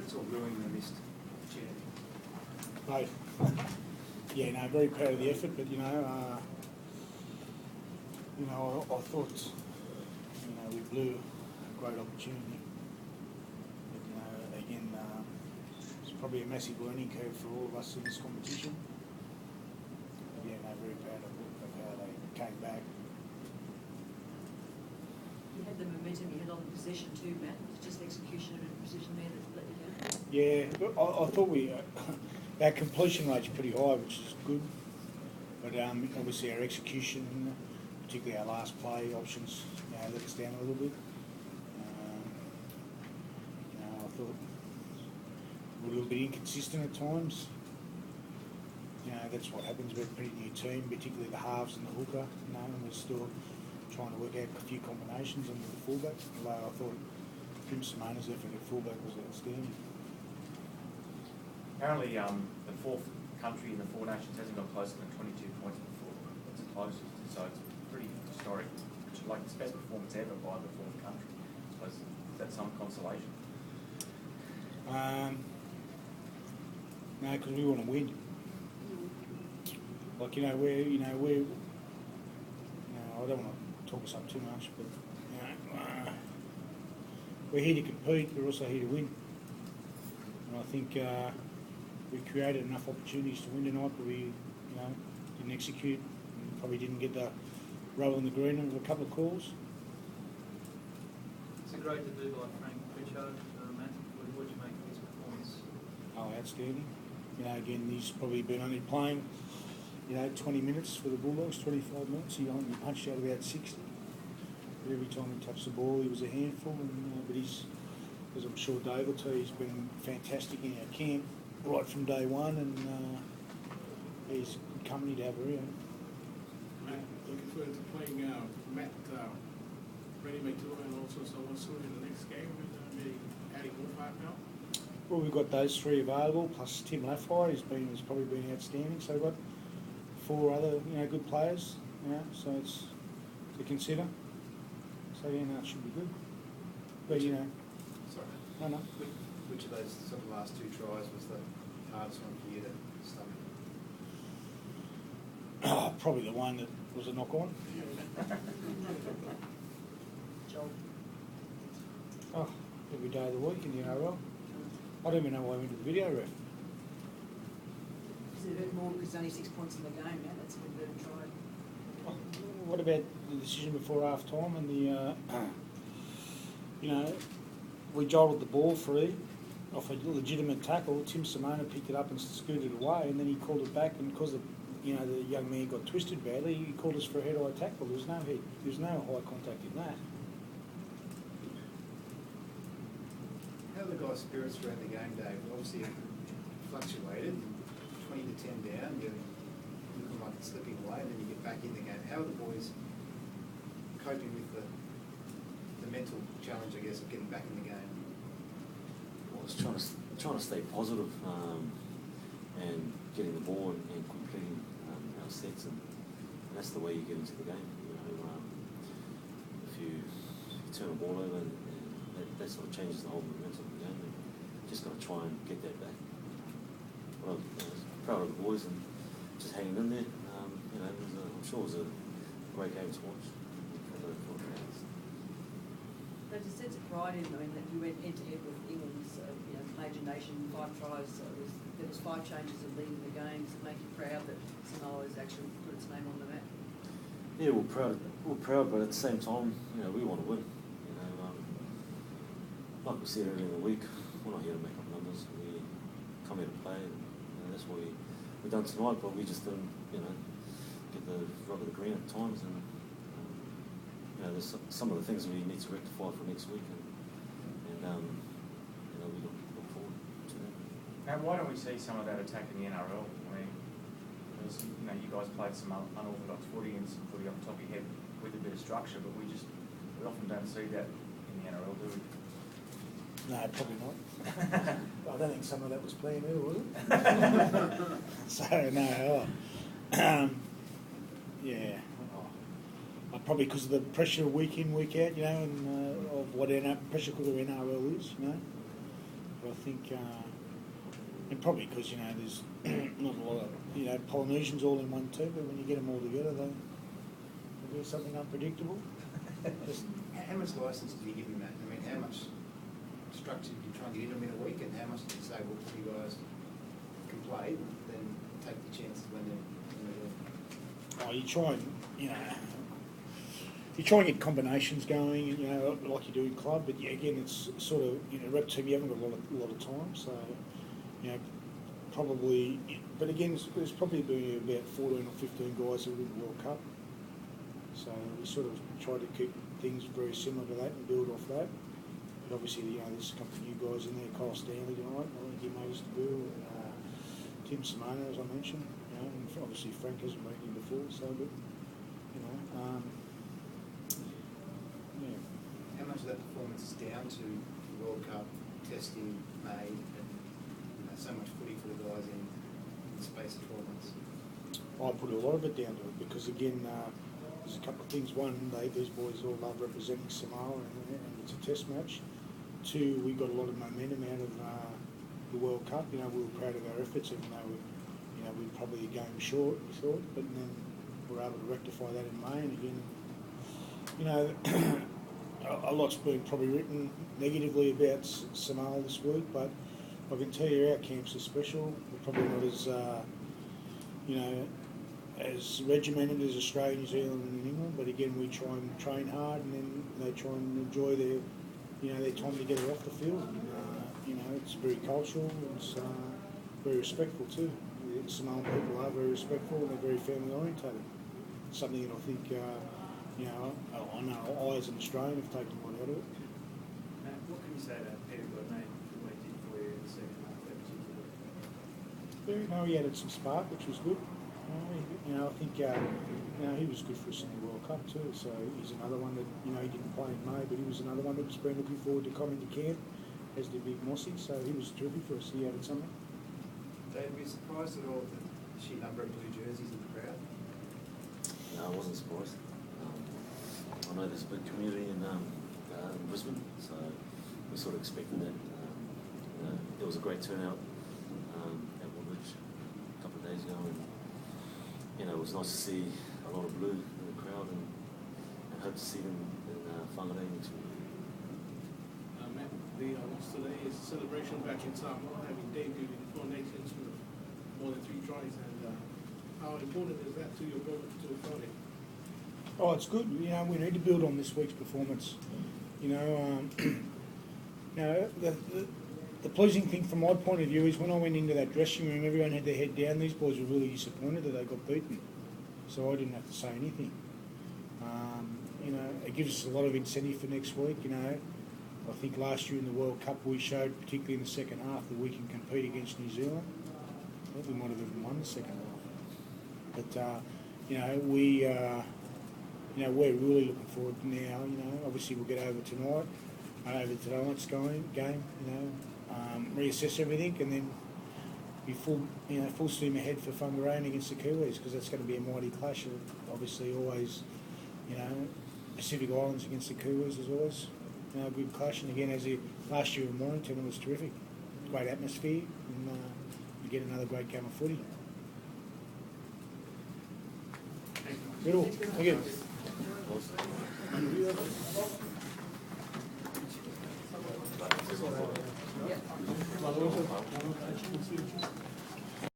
efforts or ruining the missed opportunity? Both. Yeah, no, very proud of the effort, but I thought, we blew a great opportunity. But, again, it's probably a massive learning curve for all of us in this competition. But, yeah, no, very proud of how they came back. You had the momentum, you had on the possession too, Matt. It's just execution and precision there that let you down. Yeah, I thought our completion rate's pretty high, which is good. But obviously our execution, particularly our last play options, let us down a little bit. I thought we were a little bit inconsistent at times. That's what happens. We're a pretty new team, particularly the halves and the hooker. And we're still trying to work out a few combinations under the fullback. Although I thought Tim Simona's effort at fullback was outstanding. Apparently, the fourth country in the Four Nations hasn't got closer than 22 points before. It's the closest, so it's pretty historic. It's like its best performance ever by the fourth country. I suppose, is that some consolation? No, because we want to win. Like we're I don't want to talk us up too much, but we're here to compete. We're also here to win. And I think we created enough opportunities to win tonight, but we didn't execute. And probably didn't get the rubber in the green on a couple of calls. It's a great debut by Frank Pritchard, Matt. What do you make of his performance? Oh, outstanding. Again, he's probably been only playing 20 minutes for the Bulldogs, 25 minutes. He only punched out about 60. But every time he touched the ball, he was a handful. But he's, as I'm sure Dave will tell you, he's been fantastic in our camp right from day one, and he's good company to have around. Matt, looking forward to playing Matt Ready Matua and also someone soon in the next game. Maybe adding more firepower. Well, we've got those three available, plus Tim Laffire. He's probably been outstanding. So we've got 4 other good players. So it's to consider. So it should be good. But Sorry. No. Which of those sort of last 2 tries was the hardest one for you to stomach? Oh, probably the one that was a knock on. Joel. Oh, every day of the week in the NRL. I don't even know why I went to the video ref. Is it a bit more because it's only 6 points in the game, man? That's a bit better try. What about the decision before half time and the, we jolted the ball free off a legitimate tackle. Tim Simona picked it up and scooted it away, and then he called it back, and because the young man got twisted badly, he called us for a head-eye tackle. There's no high contact in that. How are the guys' spirits throughout the game, Dave? Obviously it fluctuated, 20 to 10 down, you're looking like it's slipping away, and then you get back in the game. How are the boys coping with the mental challenge, I guess, of getting back in the game? Well, it's trying to stay positive and getting the ball and completing our sets, and that's the way you get into the game. If you turn the ball over, and that sort of changes the whole momentum of the game. And just got to try and get that back. Well, I'm proud of the boys and just hanging in there. I'm sure it was a great game to watch. There's a sense of pride in that you went head-to-head with England's major nation, 5 tries. So there was 5 changes of leading the game. Does it make you proud that Samoa has actually put its name on the map? Yeah, we're proud, but at the same time, we want to win. Like we said earlier in the week, we're not here to make up numbers. We come here to play, and that's what we've done tonight. But we just didn't, get the rub of the green at times, and there's some of the things we need to rectify for next week, and we look forward to that. Now, why don't we see some of that attack in the NRL? I mean, because, you guys played some unorthodox footy and some footy off the top of your head with a bit of structure, but we often don't see that in the NRL, do we? No, probably not. I don't think some of that was planned either, was it? So, no. Yeah. Probably because of the pressure week in, week out, and of what pressure cooker NRL is, But I think, and probably because, you know, there's not a lot of, you know, Polynesians all in one team, but when you get them all together, they do something unpredictable. Just, How much licence do you give them, Matt? I mean, how much structure do you try and get into them in a week, and how much do you say, well, if you guys can play, then take the chances when they're there? oh, you try and, you know, you try and get combinations going, you know, like you do in club, but yeah, again, it's sort of, you know, rep team, you haven't got a lot of time, so, you know, probably, but again, there's probably been about 14 or 15 guys that are in the World Cup, so we sort of try to keep things very similar to that and build off that. But obviously, you know, there's a couple of new guys in there, Kyle Stanley tonight, I think he made us debut, Tim Samoa, as I mentioned, you know, and obviously Frank hasn't been here before, so, but, you know, yeah. How much of that performance is down to the World Cup testing made and, you know, so much footy for the guys in the space of 12 months? I put a lot of it down to it because, again, there's a couple of things. One, these boys all love representing Samoa and it's a test match. Two, we got a lot of momentum out of the World Cup. You know, we were proud of our efforts, even though we were probably a game short, we thought, but then we were able to rectify that in May. And again, you know, a lot's been probably written negatively about Samoa this week, but I can tell you our camps are special. We're probably not as, you know, as regimented as Australia, New Zealand and England, but again, we try and train hard and then they try and enjoy their, you know, their time together off the field. And, you know, it's very cultural, it's very respectful too. The Samoan people are very respectful and they're very family orientated. Something that I think, you know, I know I as an Australian have taken a lot out of it. What can you say about Peter Gourmet for what he did for you in the second half of that particular? You know, he added some spark, which was good. You know, I think you know, he was good for us in the World Cup too. So he's another one that, you know, he didn't play in May, but he was another one that's been looking forward to coming to camp, as did Big Mossy. So he was terrific for us. He added something. Dave, were you surprised at all at the sheer number of blue jerseys in the crowd? No, I wasn't surprised. I know there's a big community in Brisbane, so we sort of expected that. There was a great turnout at Woodbridge a couple of days ago, and you know, it was nice to see a lot of blue in the crowd, and hope to see them in Whangarei next week. Matt, the loss today is a celebration back in Samoa, having debuted in 4 Nations with more than 3 tries, and how important is that to your goal to Friday? Oh, it's good. You know, we need to build on this week's performance. You know, the pleasing thing from my point of view is when I went into that dressing room, everyone had their head down. These boys were really disappointed that they got beaten, so I didn't have to say anything. You know, it gives us a lot of incentive for next week. You know, I think last year in the World Cup we showed, particularly in the second half, that we can compete against New Zealand. I think we might have even won the second half. But you know, you know, we're really looking forward to now. You know, obviously we'll get over tonight, over tonight's game. You know, reassess everything, and then be full steam ahead for Whangarei against the Kiwis, because that's going to be a mighty clash. Obviously, always, you know, Pacific Islands against the Kiwis is always, you know, a good clash. And again, as last year in Mornington, it was terrific. Great atmosphere, and you get another great game of footy. Good. Thank you. Yeah.